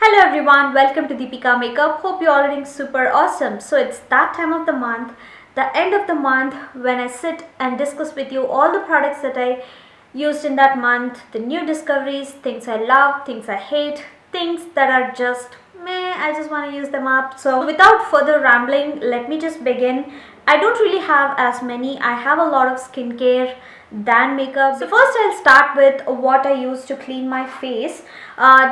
Hello everyone, welcome to Deepika Makeup. Hope you're all doing super awesome. So it's that time of the month, the end of the month, when I sit and discuss with you all the products that I used in that month, the new discoveries, things I love, things I hate, things that are just meh, I just want to use them up. So without further rambling, let me just begin. I don't really have as many. I have a lot of skincare than makeup. So first I'll start with what I use to clean my face.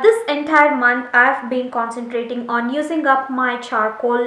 This entire month I've been concentrating on using up my charcoal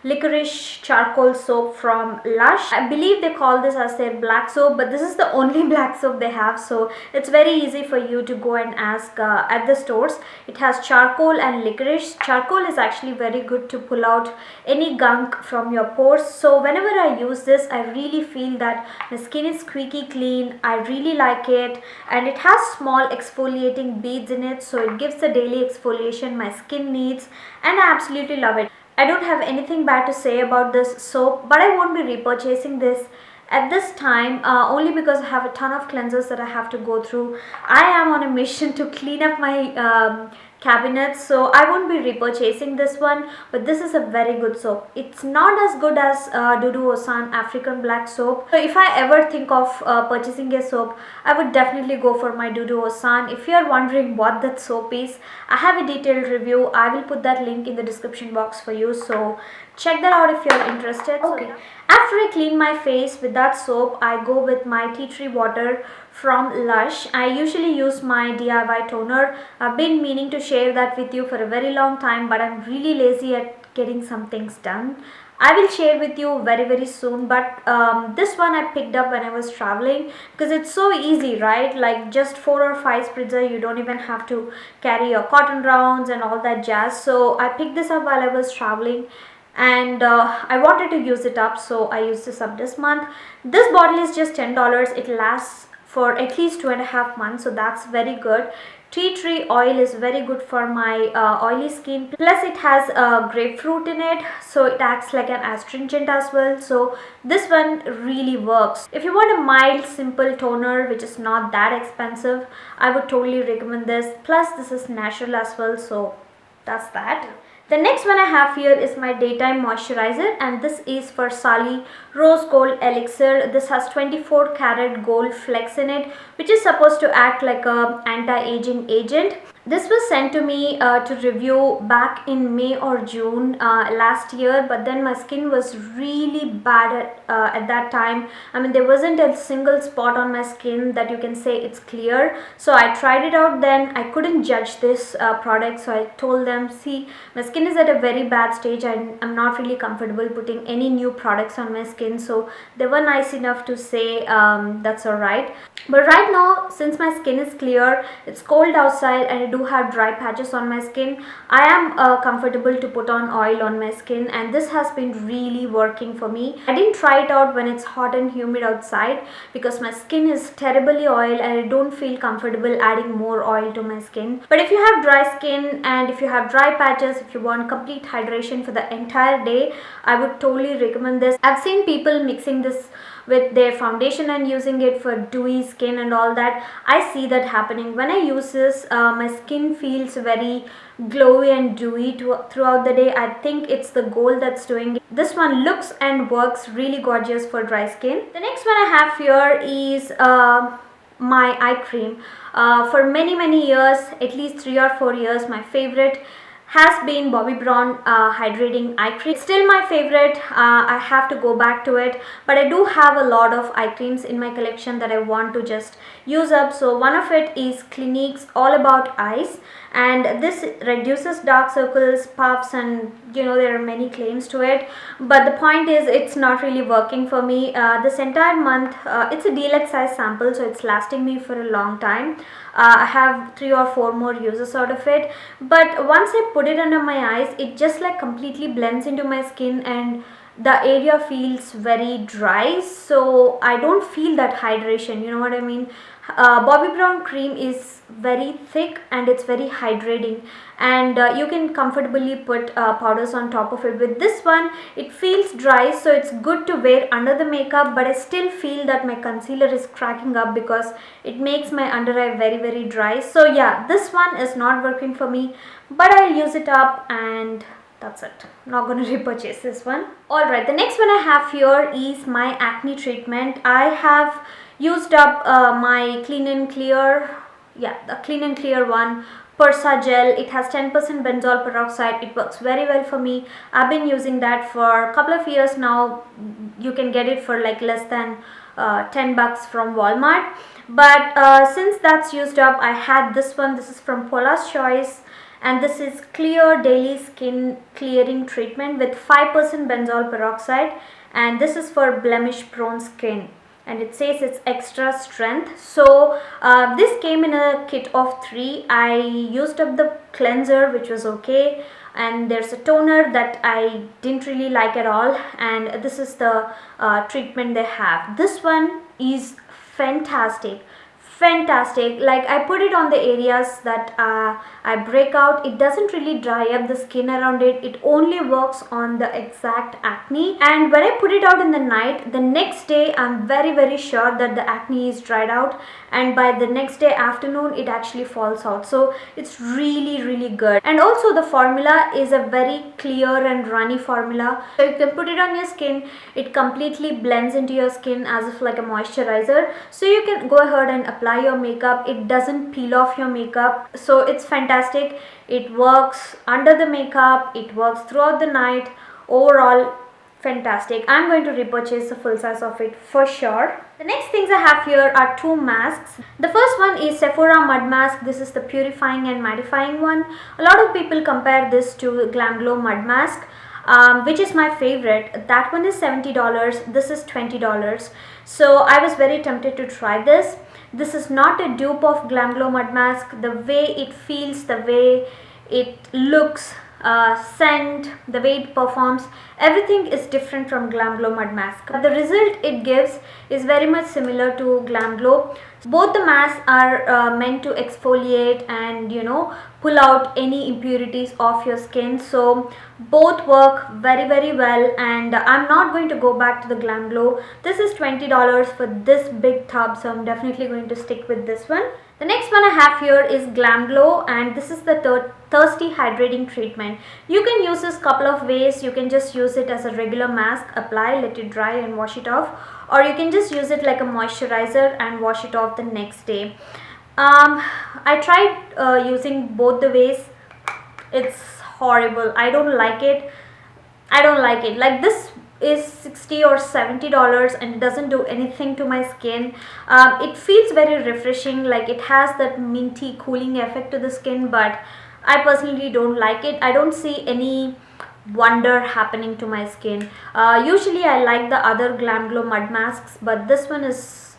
Liquorice charcoal soap from Lush. I believe they call this as their black soap, but this is the only black soap they have, so it's very easy for you to go and ask at the stores. It has charcoal and licorice. Charcoal is actually very good to pull out any gunk from your pores, so whenever I use this I really feel that my skin is squeaky clean. I really like it, and it has small exfoliating beads in it, so it gives the daily exfoliation my skin needs, and I absolutely love it. I don't have anything bad to say about this soap, but I won't be repurchasing this at this time only because I have a ton of cleansers that I have to go through. I am on a mission to clean up my cabinet, so I won't be repurchasing this one, but this is a very good soap. It's not as good as Dudu Osan African black soap. So if I ever think of purchasing a soap, I would definitely go for my Dudu Osan. If you are wondering what that soap is, I have a detailed review. I will put that link in the description box for you, so check that out if you are interested. Okay, after I clean my face with that soap, I go with my tea tree water from Lush. I usually use my DIY toner. I've been meaning to share that with you for a very long time, but I'm really lazy at getting some things done. I will share with you very soon, but this one I picked up when I was traveling because it's so easy, right? Like just 4 or 5 spritzer, you don't even have to carry your cotton rounds and all that jazz. So I picked this up while I was traveling, and I wanted to use it up, so I used this up this month. This bottle is just $10. It lasts for at least 2.5 months, so that's very good. Tea tree oil is very good for my oily skin, plus it has grapefruit in it, so it acts like an astringent as well, so this one really works. If you want a mild simple toner which is not that expensive, I would totally recommend this. Plus this is natural as well, so that's that. The next one I have here is my daytime moisturizer, and this is Farsali Rose Gold Elixir. This has 24 karat gold flecks in it, which is supposed to act like a anti-aging agent. This was sent to me to review back in May or June last year, but then my skin was really bad at that time. I mean, there wasn't a single spot on my skin that you can say it's clear. So I tried it out then. I couldn't judge this product, so I told them, see, my skin is at a very bad stage and I'm not really comfortable putting any new products on my skin. So they were nice enough to say that's alright. But right now, since my skin is clear, it's cold outside and I do have dry patches on my skin, I am comfortable to put on oil on my skin, and this has been really working for me. I didn't try it out when it's hot and humid outside because my skin is terribly oily and I don't feel comfortable adding more oil to my skin. But if you have dry skin and if you have dry patches, if you want complete hydration for the entire day, I would totally recommend this. I've seen people mixing this with their foundation and using it for dewy skin and all that. I see that happening. When I use this, my skin feels very glowy and dewy throughout the day. I think it's the gold that's doing it. This one looks and works really gorgeous for dry skin. The next one I have here is my eye cream. For many years, at least 3 or 4 years, my favorite has been Bobbi Brown Hydrating Eye Cream. It's still my favorite. I have to go back to it, but I do have a lot of eye creams in my collection that I want to just use up. So one of it is Clinique's All About Eyes, and this reduces dark circles, puffs, and you know, there are many claims to it, but the point is it's not really working for me. This entire month, it's a deluxe size sample, so it's lasting me for a long time. I have 3 or 4 more uses out of it, but once I put it under my eyes, it just like completely blends into my skin, and the area feels very dry, so I don't feel that hydration, you know what I mean. Bobbi Brown cream is very thick and it's very hydrating, and you can comfortably put powders on top of it. With this one, it feels dry, so it's good to wear under the makeup, but I still feel that my concealer is cracking up because it makes my under eye very dry. So yeah, this one is not working for me, but I'll use it up and that's it. Not gonna repurchase this one. Alright, the next one I have here is my acne treatment. I have used up my Clean and Clear, the Clean and Clear one, Persa gel. It has 10% benzoyl peroxide. It works very well for me. I've been using that for a couple of years now. You can get it for like less than 10 bucks from Walmart. But since that's used up, I had this one. This is from Paula's Choice, and this is Clear Daily Skin Clearing Treatment with 5% benzoyl peroxide, and this is for blemish prone skin, and it says it's extra strength. So this came in a kit of 3. I used up the cleanser, which was okay, and there's a toner that I didn't really like at all, and this is the treatment they have. This one is fantastic. Like, I put it on the areas that I break out. It doesn't really dry up the skin around it. It only works on the exact acne, and when I put it out in the night, the next day I'm very sure that the acne is dried out, and by the next day afternoon it actually falls out. So it's really good, and also the formula is a very clear and runny formula, so you can put it on your skin. It completely blends into your skin as if like a moisturizer, so you can go ahead and apply your makeup. It doesn't peel off your makeup, so it's fantastic. It works under the makeup, it works throughout the night. Overall, fantastic. I'm going to repurchase the full size of it for sure. The next things I have here are 2 masks. The first one is Sephora Mud Mask. This is the purifying and mattifying one. A lot of people compare this to Glam Glow Mud Mask, which is my favorite. That one is $70. This is $20. So I was very tempted to try this. This is not a dupe of Glam Glow Mud Mask. The way it feels, the way it looks, scent, the way it performs, everything is different from Glam Glow Mud Mask. The result it gives is very much similar to Glam Glow. Both the masks are meant to exfoliate and, you know, pull out any impurities off your skin. So both work very well, and I'm not going to go back to the Glam Glow. This is $20 for this big tub, so I'm definitely going to stick with this one. The next one I have here is Glam Glow, and this is the Thirsty Hydrating Treatment. You can use this couple of ways. You can just use it as a regular mask, apply, let it dry and wash it off, or you can just use it like a moisturizer and wash it off the next day. I tried using both the ways. It's horrible. I don't like it. Like, this is $60 or $70 and it doesn't do anything to my skin. It feels very refreshing, like it has that minty cooling effect to the skin, but I personally don't like it. I don't see any wonder happening to my skin. Usually I like the other Glam Glow Mud Masks, but this one is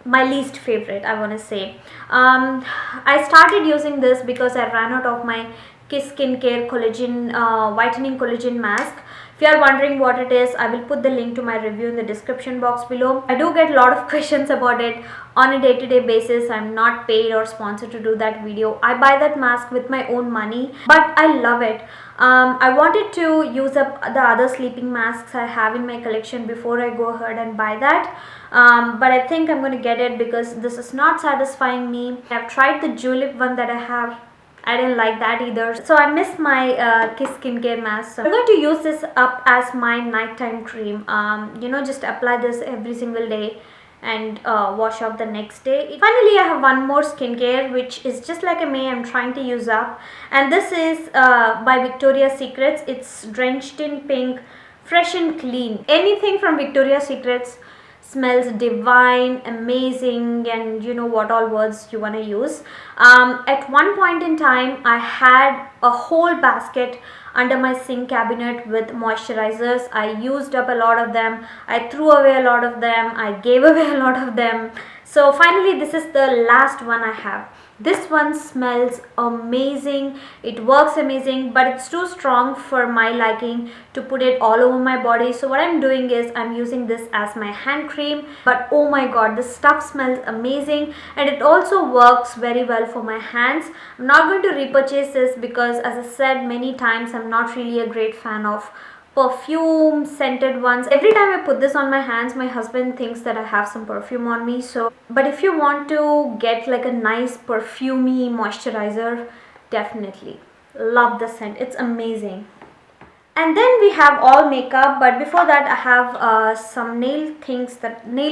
my least favorite, I want to say. I started using this because I ran out of my Kiss Skincare collagen whitening collagen mask. If you are wondering what it is, I will put the link to my review in the description box below. I do get a lot of questions about it on a day-to-day basis. I'm not paid or sponsored to do that video. I buy that mask with my own money, but I love it. I wanted to use up the other sleeping masks I have in my collection before I go ahead and buy that. But I think I'm going to get it because this is not satisfying me. I've tried the Julep one that I have. I didn't like that either. So I missed my Kiss Skincare mask. So I'm going to use this up as my nighttime cream. You know, just apply this every single day and wash off the next day. Finally, I have one more skincare which is just like a May I'm trying to use up, and this is by Victoria's Secrets. It's Drenched in Pink, Fresh and Clean. Anything from Victoria's Secrets smells divine, amazing, and you know what all words you want to use. At one point in time, I had a whole basket under my sink cabinet with moisturizers. I used up a lot of them. I threw away a lot of them. I gave away a lot of them. So finally, this is the last one I have. This one smells amazing, it works amazing, but it's too strong for my liking to put it all over my body. So what I'm doing is I'm using this as my hand cream. But oh my god, this stuff smells amazing, and it also works very well for my hands. I'm not going to repurchase this because, as I said many times, I'm not really a great fan of perfume scented ones. Every time I put this on my hands, my husband thinks that I have some perfume on me. So but if you want to get like a nice perfumey moisturizer, definitely love the scent, it's amazing. And then we have all makeup, but before that I have some nail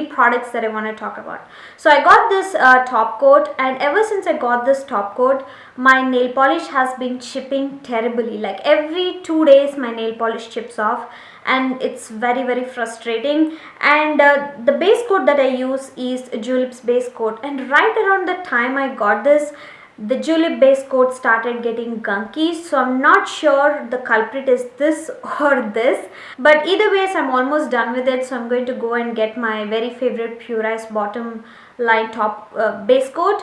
products that I want to talk about. So I got this top coat, and ever since I got this top coat, my nail polish has been chipping terribly. Like every 2 days my nail polish chips off, and it's very frustrating. And the base coat that I use is Julep's base coat, and right around the time I got this, the Julep base coat started getting gunky. So I'm not sure the culprit is this or this, but either ways I'm almost done with it. So I'm going to go and get my very favorite Purifying bottom line top base coat.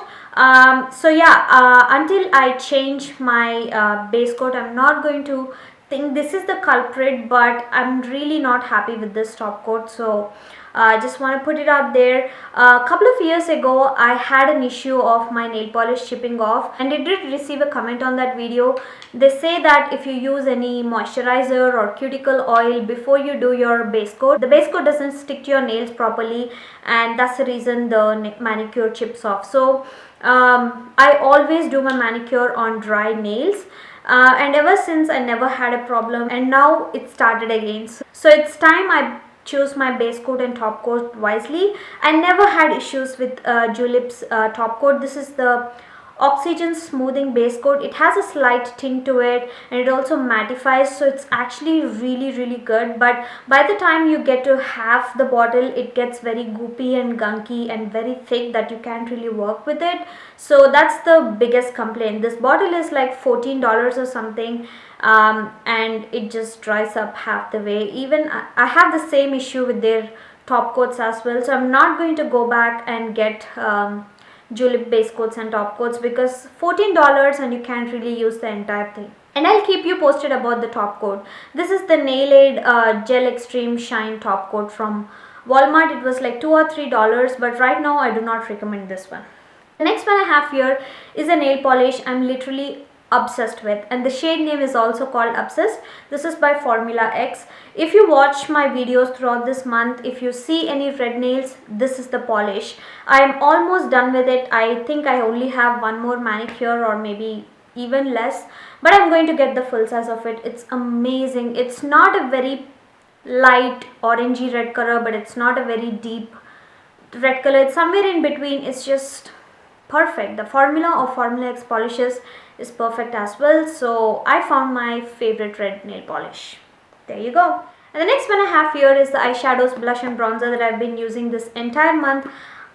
So yeah, until I change my base coat, I'm not going to think this is the culprit, but I'm really not happy with this top coat. So I just want to put it out there. A couple of years ago I had an issue of my nail polish chipping off, and I did receive a comment on that video. They say that if you use any moisturizer or cuticle oil before you do your base coat, the base coat doesn't stick to your nails properly, and that's the reason the manicure chips off. So I always do my manicure on dry nails. And ever since I never had a problem, and now it started again. So it's time I choose my base coat and top coat wisely. I never had issues with Julep's top coat. This is the Oxygen Smoothing Base Coat. It has a slight tint to it, and it also mattifies, so it's actually really good. But by the time you get to half the bottle, it gets very goopy and gunky and very thick that you can't really work with it. So that's the biggest complaint. This bottle is like $14 or something, and it just dries up half the way. Even I have the same issue with their top coats as well. So I'm not going to go back and get Julep base coats and top coats, because $14 and you can't really use the entire thing. And I'll keep you posted about the top coat. This is the Nail Aid Gel Extreme Shine top coat from Walmart. It was like $2 or $3, but right now I do not recommend this one. The next one I have here is a nail polish I'm literally obsessed with, and the shade name is also called Obsessed. This is by Formula X. If you watch my videos throughout this month, if you see any red nails, this is the polish. I am almost done with it. I think I only have one more manicure, or maybe even less, but I'm going to get the full size of it. It's amazing. It's not a very light orangey red color, but it's not a very deep red color. It's somewhere in between. It's just perfect. The formula of Formula X polishes is perfect as well. So I found my favorite red nail polish. There you go. And the next one I have here is the Eyeshadows blush and bronzer that I've been using this entire month.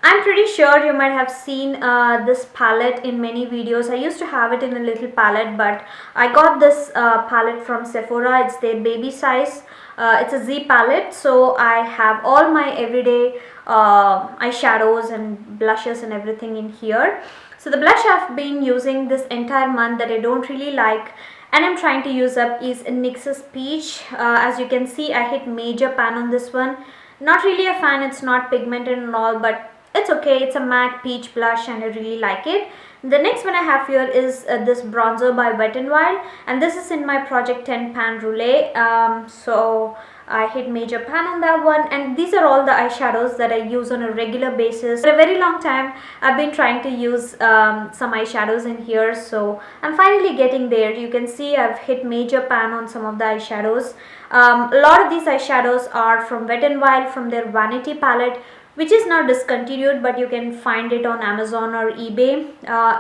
I'm pretty sure you might have seen this palette in many videos. I used to have it in a little palette, but I got this palette from Sephora. It's their baby size. It's a Z palette, so I have all my everyday eyeshadows and blushes and everything in here. So the blush I've been using this entire month that I don't really like and I'm trying to use up is NYX's Peach. As you can see, I hit major pan on this one. Not really a fan, it's not pigmented and all, but it's okay. It's a matte peach blush and I really like it. The next one I have here is this bronzer by Wet n Wild, and this is in my Project 10 Pan Roulet. So I hit major pan on that one, and these are all the eyeshadows that I use on a regular basis. For a very long time I've been trying to use some eyeshadows in here, so I'm finally getting there. You can see I've hit major pan on some of the eyeshadows. A lot of these eyeshadows are from Wet n Wild, from their Vanity palette, which is now discontinued, but you can find it on Amazon or eBay.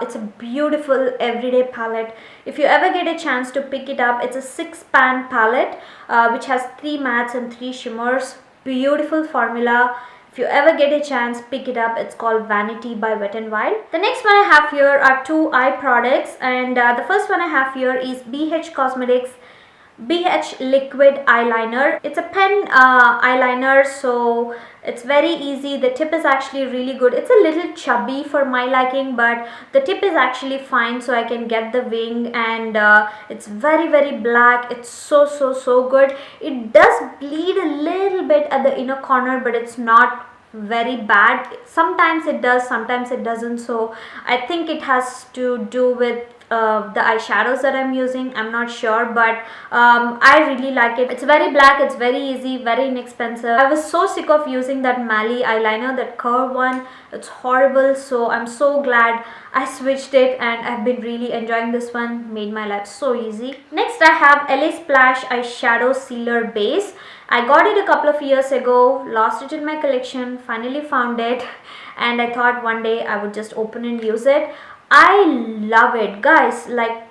It's a beautiful everyday palette. If you ever get a chance to pick it up, it's a 6-pan palette which has 3 mattes and 3 shimmers. Beautiful formula. If you ever get a chance, pick it up. It's called Vanity by Wet n Wild. The next one I have here are 2 eye products, and the first one I have here is BH Cosmetics BH liquid eyeliner. It's a pen eyeliner, so it's very easy. The tip is actually really good. It's a little chubby for my liking, but the tip is actually fine, so I can get the wing, and it's very black. It's so good. It does bleed a little bit at the inner corner, but it's not very bad. Sometimes it does, sometimes it doesn't, so I think it has to do with the eyeshadows that I'm using. I'm not sure, but I really like it. It's very black, it's very easy, very inexpensive. I was so sick of using that Mali eyeliner, that curve one. It's horrible, so I'm so glad I switched it, and I've been really enjoying this one. Made my life so easy. Next I have LA Splash eyeshadow sealer base. I got it a couple of years ago, lost it in my collection, finally found it, and I thought one day I would just open and use it. I love it, guys. Like,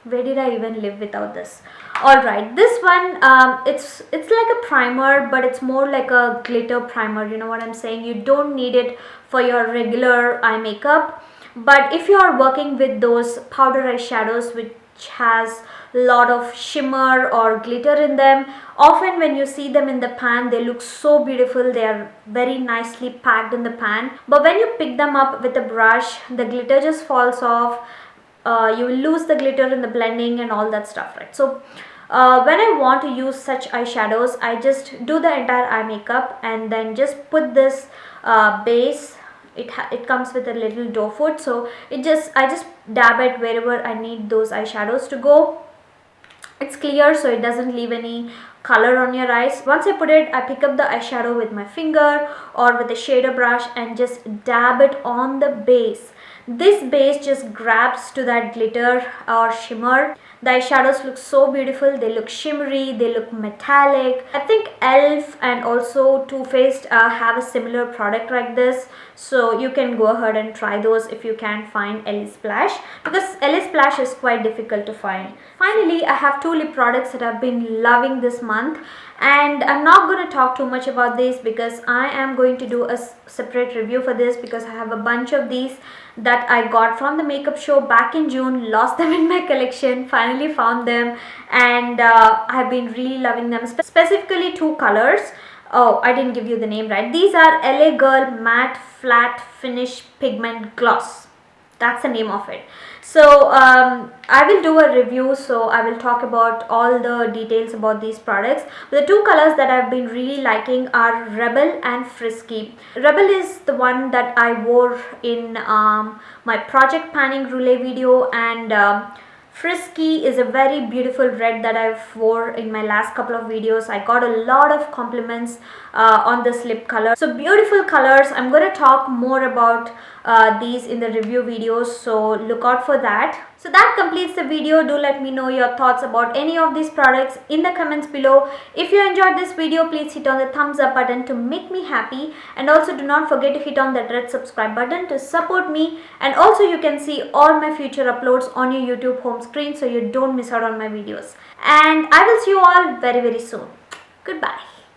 where did I even live without this? Alright, this one, it's like a primer, but it's more like a glitter primer, you know what I'm saying? You don't need it for your regular eye makeup, but if you are working with those powder eyeshadows which has a lot of shimmer or glitter in them, often when you see them in the pan, they look so beautiful. They are very nicely packed in the pan, but when you pick them up with a brush, the glitter just falls off. You will lose the glitter in the blending and all that stuff, right? So when I want to use such eyeshadows, I just do the entire eye makeup and then just put this base. It comes with a little doe foot, so I just dab it wherever I need those eyeshadows to go. It's clear, so it doesn't leave any color on your eyes. Once I put it, I pick up the eyeshadow with my finger or with a shader brush and just dab it on the base. This base just grabs to that glitter or shimmer. The eyeshadows look so beautiful. They look shimmery, they look metallic. I think e.l.f. and also Too Faced have a similar product like this, so you can go ahead and try those if you can't find LA Splash, because LA Splash is quite difficult to find. Finally, I have two lip products that I've been loving this month, and I'm not going to talk too much about this because I am going to do a separate review for this, because I have a bunch of these that I got from the makeup show back in June, lost them in my collection, finally found them, and I've been really loving them. Specifically two colors. Oh, I didn't give you the name right. These are LA Girl Matte Flat Finish Pigment Gloss. That's the name of it. So I will do a review, so I will talk about all the details about these products. The two colors that I've been really liking are Rebel and Frisky. Rebel is the one that I wore in my project panning roulette video, and Frisky is a very beautiful red that I've wore in my last couple of videos. I got a lot of compliments on this lip color. So beautiful colors. I'm going to talk more about these in the review videos, so look out for that. So that completes the video. Do let me know your thoughts about any of these products in the comments below. If you enjoyed this video, please hit on the thumbs up button to make me happy, and also do not forget to hit on that red subscribe button to support me, and also you can see all my future uploads on your YouTube home screen so you don't miss out on my videos. And I will see you all very soon. Goodbye.